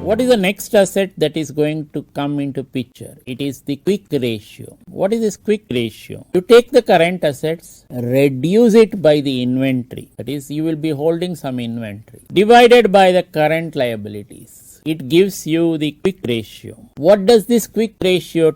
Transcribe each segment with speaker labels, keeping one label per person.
Speaker 1: What is the next asset that is going to come into picture? It is the quick ratio. What is this quick ratio? You take the current assets, reduce it by the inventory. That is, you will be holding some inventory, divided by the current liabilities. It gives you the quick ratio. What does this quick ratio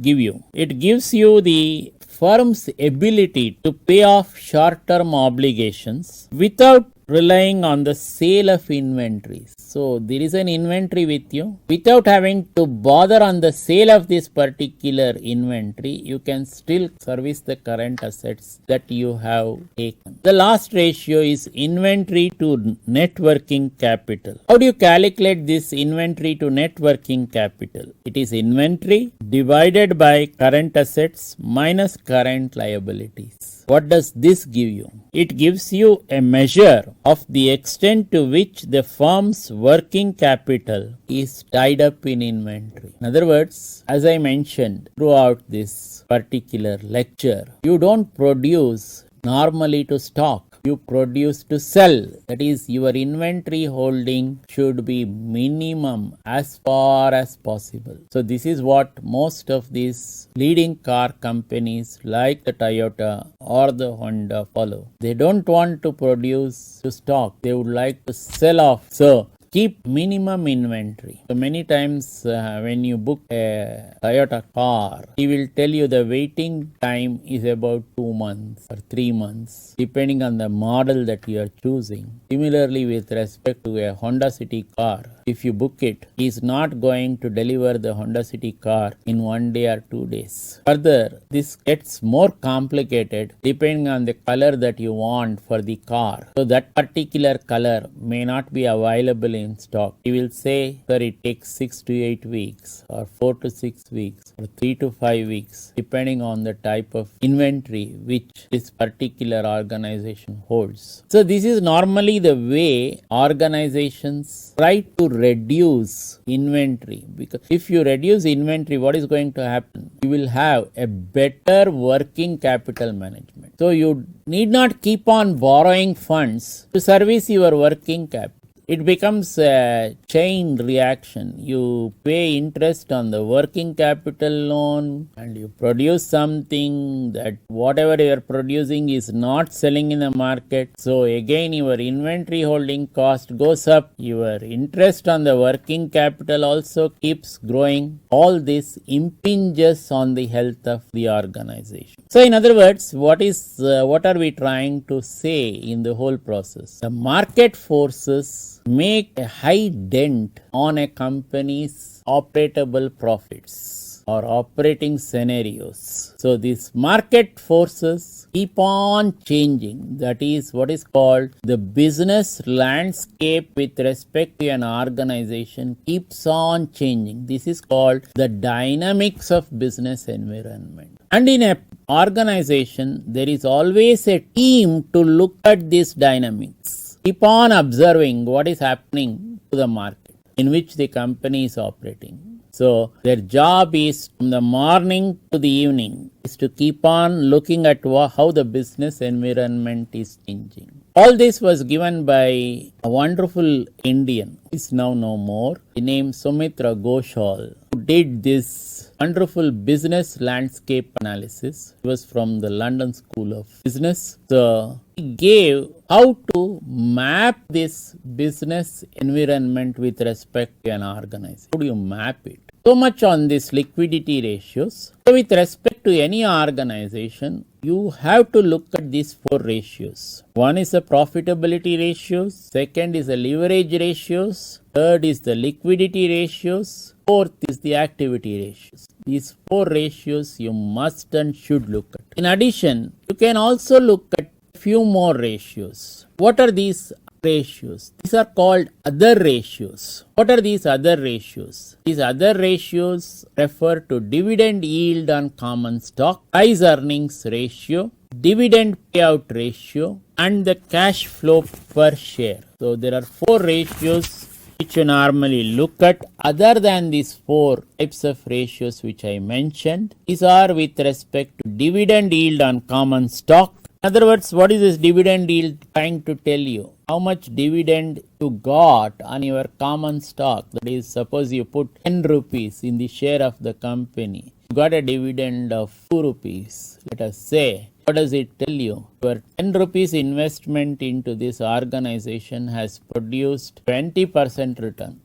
Speaker 1: give you? It gives you the firm's ability to pay off short-term obligations without relying on the sale of inventories. So there is an inventory with you. Without having to bother on the sale of this particular inventory, you can still service the current assets that you have taken. The last ratio is inventory to net working capital. How do you calculate this inventory to net working capital? It is inventory divided by current assets minus current liabilities. What does this give you? It gives you a measure of the extent to which the firm's working capital is tied up in inventory. In other words, as I mentioned throughout this particular lecture, you don't produce normally to stock. You produce to sell. That is, your inventory holding should be minimum as far as possible. So this is what most of these leading car companies like the Toyota or the Honda follow. They don't want to produce to stock. They would like to sell off. So keep minimum inventory. So many times when you book a Toyota car, he will tell you the waiting time is about 2 months or 3 months, depending on the model that you are choosing. Similarly, with respect to a Honda City car, if you book it, he is not going to deliver the Honda City car in 1 day or 2 days. Further, this gets more complicated depending on the color that you want for the car. So that particular color may not be available in stock. He will say, sir, it takes 6 to 8 weeks or 4 to 6 weeks or 3 to 5 weeks, depending on the type of inventory which this particular organization holds. So this is normally the way organizations try to reduce inventory, because if you reduce inventory, what is going to happen? You will have a better working capital management. So you need not keep on borrowing funds to service your working capital. It becomes a chain reaction. You pay interest on the working capital loan and you produce something that whatever you are producing is not selling in the market. So again, your inventory holding cost goes up. Your interest on the working capital also keeps growing. All this impinges on the health of the organization. So in other words, what are we trying to say in the whole process? The market forces make a high dent on a company's operatable profits or operating scenarios. So these market forces keep on changing. That is what is called the business landscape with respect to an organization keeps on changing. This is called the dynamics of business environment. And in a organization, there is always a team to look at these dynamics. Keep on observing what is happening to the market in which the company is operating. So their job is from the morning to the evening is to keep on looking at how the business environment is changing. All this was given by a wonderful Indian, who is now no more, named Soumitra Ghoshal, who did this wonderful business landscape analysis. He was from the London School of Business. So he gave how to map this business environment with respect to an organization. How do you map it? So much on these liquidity ratios. So with respect to any organization, you have to look at these 4 ratios. One is the profitability ratios. Second is the leverage ratios. Third is the liquidity ratios. Fourth is the activity ratios. These 4 ratios you must and should look at. In addition, you can also look at a few more ratios. What are these ratios? These are called other ratios. What are these other ratios? These other ratios refer to dividend yield on common stock, price earnings ratio, dividend payout ratio, and the cash flow per share. So there are 4 ratios which you normally look at. Other than these 4 types of ratios which I mentioned, these are with respect to dividend yield on common stock, In other words, what is this dividend yield trying to tell you? How much dividend you got on your common stock. That is, suppose you put 10 rupees in the share of the company. You got a dividend of 2 rupees. Let us say, what does it tell you? Your 10 rupees investment into this organization has produced 20% return.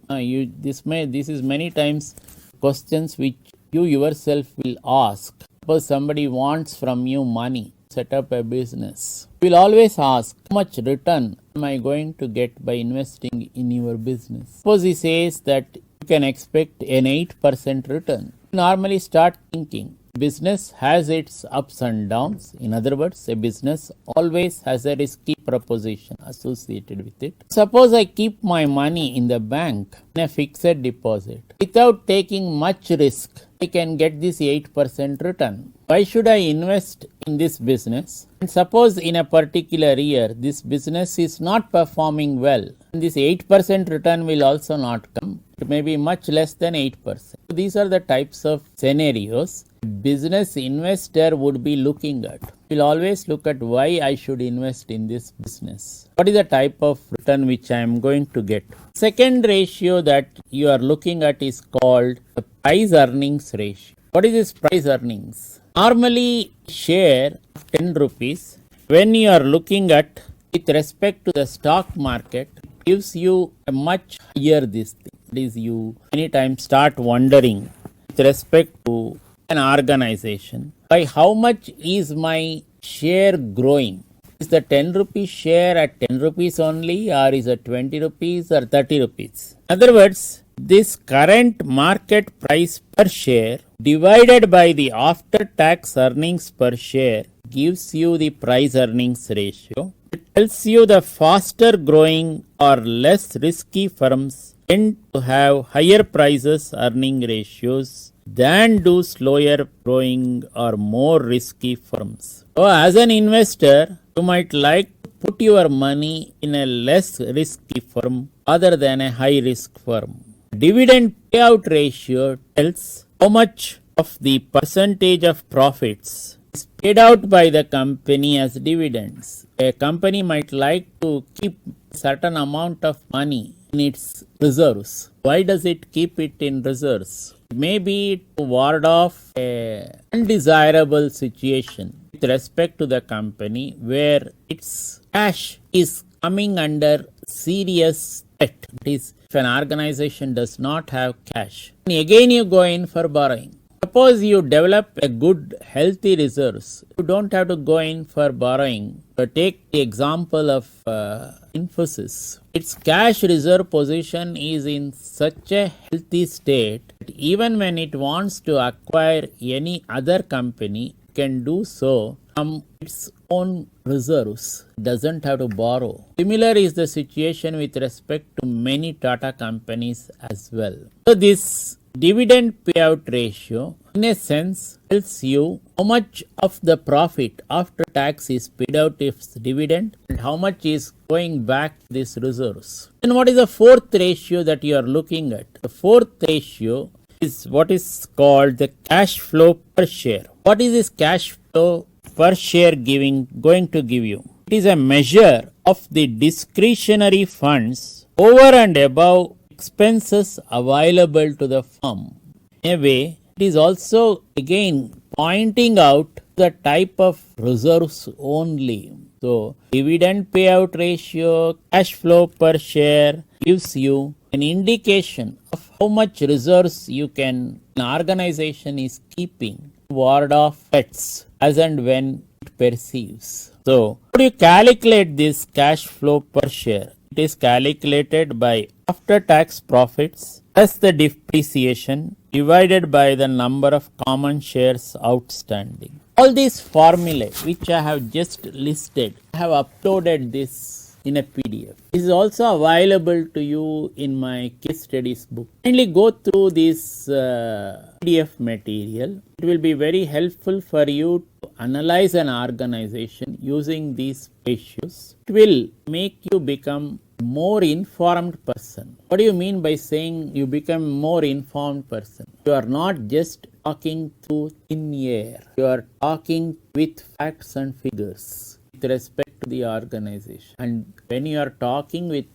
Speaker 1: This is many times questions which you yourself will ask. Suppose somebody wants from you money, set up a business. You will always ask, how much return am I going to get by investing in your business? Suppose he says that you can expect an 8% return. Normally start thinking, business has its ups and downs. In other words, a business always has a risky proposition associated with it. Suppose I keep my money in the bank in a fixed deposit. Without taking much risk, I can get this 8% return. Why should I invest in this business? And suppose in a particular year, this business is not performing well, and this 8% return will also not come. It may be much less than 8%. So these are the types of scenarios business investor would be looking at. Will always look at why I should invest in this business. What is the type of return which I am going to get? Second ratio that you are looking at is called the price earnings ratio. What is this price earnings? Normally share of 10 rupees when you are looking at with respect to the stock market gives you a much higher this thing. That is, you anytime start wondering with respect to an organization, by how much is my share growing? Is the 10 rupees share at 10 rupees only, or is it 20 rupees or 30 rupees? In other words, this current market price per share divided by the after tax earnings per share gives you the price earnings ratio. It tells you the faster growing or less risky firms tend to have higher prices earning ratios than do slower growing or more risky firms. So as an investor, you might like to put your money in a less risky firm other than a high risk firm. Dividend payout ratio tells how much of the percentage of profits is paid out by the company as dividends. A company might like to keep a certain amount of money in its reserves. Why does it keep it in reserves? Maybe to ward off an undesirable situation with respect to the company where its cash is coming under serious threat. That is, if an organization does not have cash, and again you go in for borrowing. Suppose you develop a good healthy reserves, you don't have to go in for borrowing. But take the example of Infosys. Its cash reserve position is in such a healthy state that even when it wants to acquire any other company, it can do so from its own reserves. It doesn't have to borrow. Similar is the situation with respect to many Tata companies as well. So this dividend payout ratio in a sense tells you how much of the profit after tax is paid out as dividend and how much is going back to these reserves. Then what is the fourth ratio that you are looking at? The fourth ratio is what is called the cash flow per share. What is this cash flow per share going to give you? It is a measure of the discretionary funds over and above expenses available to the firm. In a way, it is also again pointing out the type of reserves only. So, dividend payout ratio, cash flow per share gives you an indication of how much reserves an organization is keeping to ward off threats as and when it perceives. So, how do you calculate this cash flow per share? It is calculated by after tax profits plus the depreciation divided by the number of common shares outstanding. All these formulae which I have just listed, I have uploaded this in a PDF. This is also available to you in my case studies book. Kindly go through this PDF material. It will be very helpful for you to analyze an organization using these ratios. It will make you become more informed person. What do you mean by saying you become more informed person? You are not just talking through thin air. You are talking with facts and figures. with respect to the organization. And when you are talking with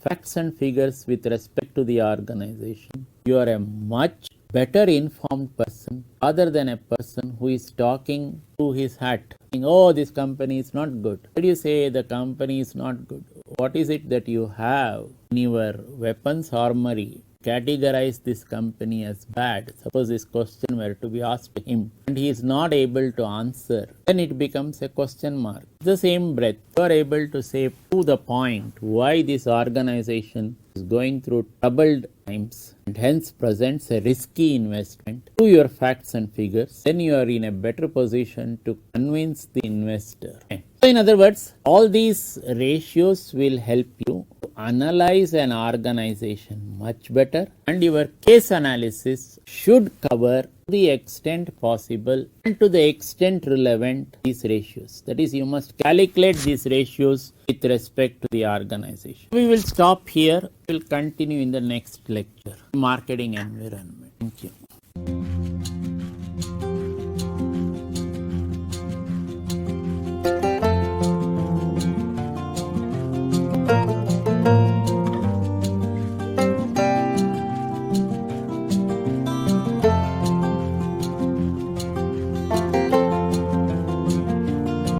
Speaker 1: facts and figures with respect to the organization, you are a much better informed person other than a person who is talking through his hat. Oh, this company is not good. Why do you say the company is not good? What is it that you have in your weapons armory? Categorize this company as bad. Suppose this question were to be asked to him and he is not able to answer, then it becomes a question mark. The same breath, you are able to say to the point why this organization is going through troubled times and hence presents a risky investment to your facts and figures, then you are in a better position to convince the investor. So in other words, all these ratios will help you to analyze an organization much better, and your case analysis should cover to the extent possible and to the extent relevant these ratios. That is, you must calculate these ratios with respect to the organization. We will stop here. We will continue in the next lecture. Marketing environment. Thank you.